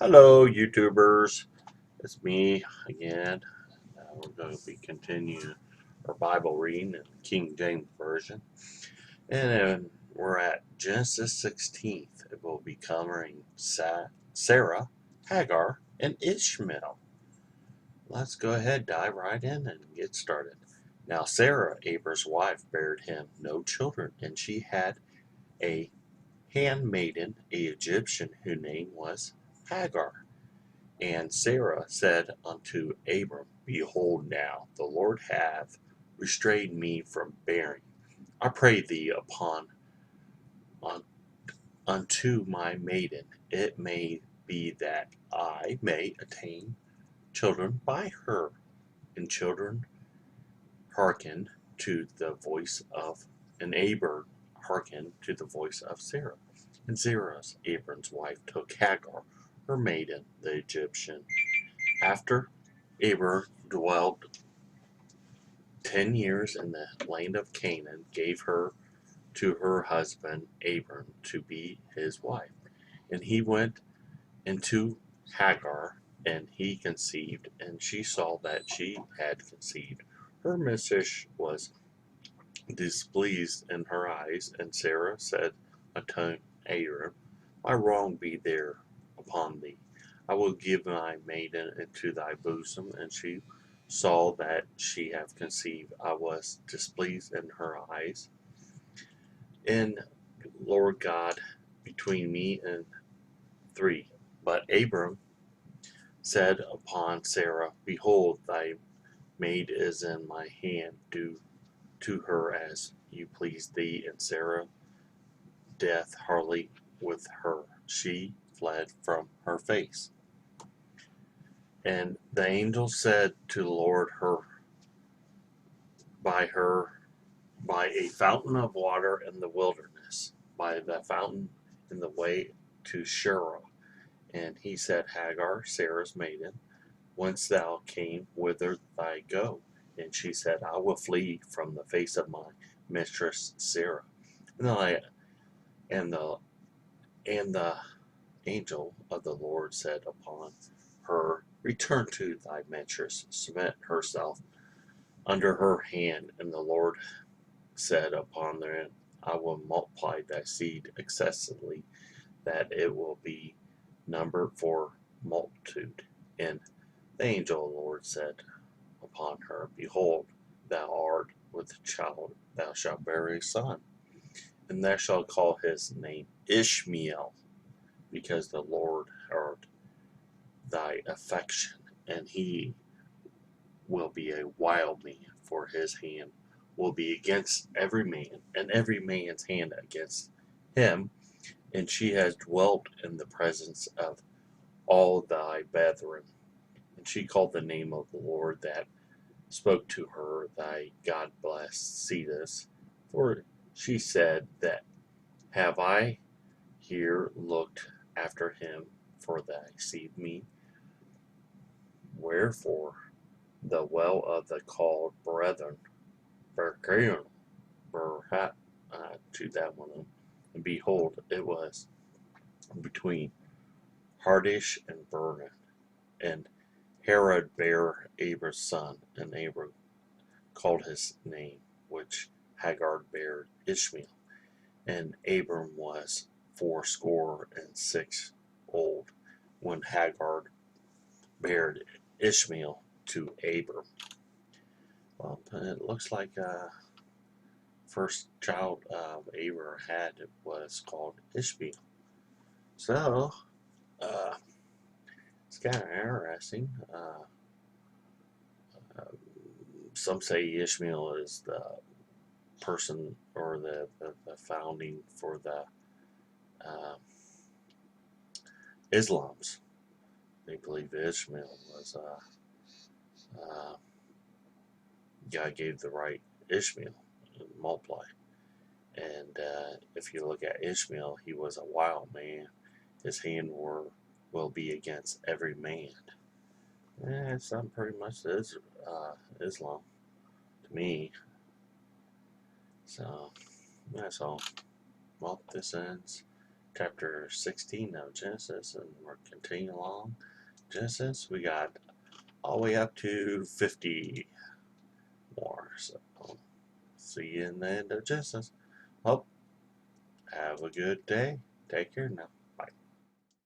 Hello, YouTubers. It's me again. We're going to be continuing our Bible reading in the King James Version. And then we're at Genesis 16th. It will be covering Sarah, Hagar, and Ishmael. Let's go ahead, dive right in, and get started. Now, Sarah, Abram's wife, bare him no children, and she had a handmaiden, an Egyptian, whose name was Hagar. And Sarah said unto Abram, Behold now, the Lord hath restrained me from bearing. I pray thee unto my maiden, it may be that I may attain children by her. And children hearkened to the voice of, and Abram hearkened to the voice of Sarah. And Sarah, Abram's wife, took Hagar, her maiden, the Egyptian. After Abram dwelt 10 years in the land of Canaan, gave her to her husband Abram to be his wife. And he went into Hagar, and he conceived, and she saw that she had conceived. Her mistress was displeased in her eyes, and Sarah said unto Abram, My wrong be there upon thee. I will give my maiden into thy bosom. And she saw that she have conceived. I was displeased in her eyes. And Lord God between me and three. But Abram said upon Sarah, Behold, thy maid is in my hand. Do to her as you please thee. And Sarah death hardly with her. She fled from her face. And the angel said to the Lord her by a fountain of water in the wilderness, by the fountain in the way to Shurah. And he said, Hagar, Sarah's maiden, whence thou came, whither thy go? And she said, I will flee from the face of my mistress Sarah. And the angel of the Lord said upon her, Return to thy mistress, submit herself under her hand. And the Lord said upon them, I will multiply thy seed excessively, that it will be numbered for multitude. And the angel of the Lord said upon her, Behold, thou art with child, thou shalt bear a son, and thou shalt call his name Ishmael, because the Lord heard thy affection, and he will be a wild man, for his hand will be against every man, and every man's hand against him. And she has dwelt in the presence of all thy brethren. And she called the name of the Lord that spoke to her, Thy God blessed Cetus. For she said that, Have I here looked after him for thy seed me? Wherefore the well of the called brethren, Bercaon, Berhat, to that one. And behold, it was between Hardish and Vernon. And Herod bare Abram's son, and Abram called his name, which Hagar bare Ishmael. And Abram was 86 old when Hagar bare Ishmael to Abram. Well, it looks like first child of Abram had was called Ishmael. So, uh, it's kind of interesting. Uh, some say Ishmael is the person or the founding for the uh, Islam's. They believe Ishmael was God gave the right Ishmael to multiply. And if you look at Ishmael, he was a wild man. His hand will be against every man. It's not pretty much Islam to me. So that's all. Well, this ends chapter 16 of Genesis, and we're continuing along. Genesis, we got all the way up to 50 more. So, see you in the end of Genesis. Well, have a good day. Take care now.